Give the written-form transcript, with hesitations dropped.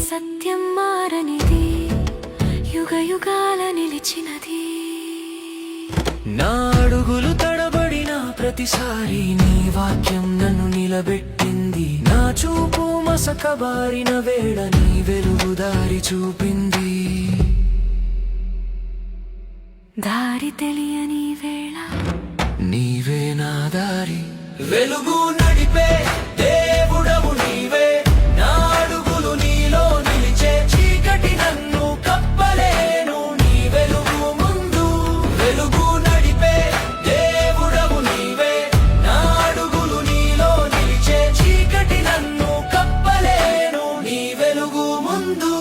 సత్యం మారనిది, యుగ యుగాల నిలిచినది. నా అడుగులు తడబడిన ప్రతిసారి నీ వాక్యం నన్ను నిలబెట్టింది. నా చూపు మసకబారిన వేళ నీ వెలుగు దారి చూపింది. దారి తెలియని వేళ నీవే నా దారి, వెలుగు నడిపే దేవుడవు నీవే. నా అడుగులు నీలో నిలిచే, చీకటి నన్ను కప్పలేను నీ వెలుగు ముందు. వెలుగు నడిపే దేవుడవు నీవే. నా అడుగులు నీలో నిలిచే, చీకటి నన్ను కప్పలేను నీ వెలుగు ముందు.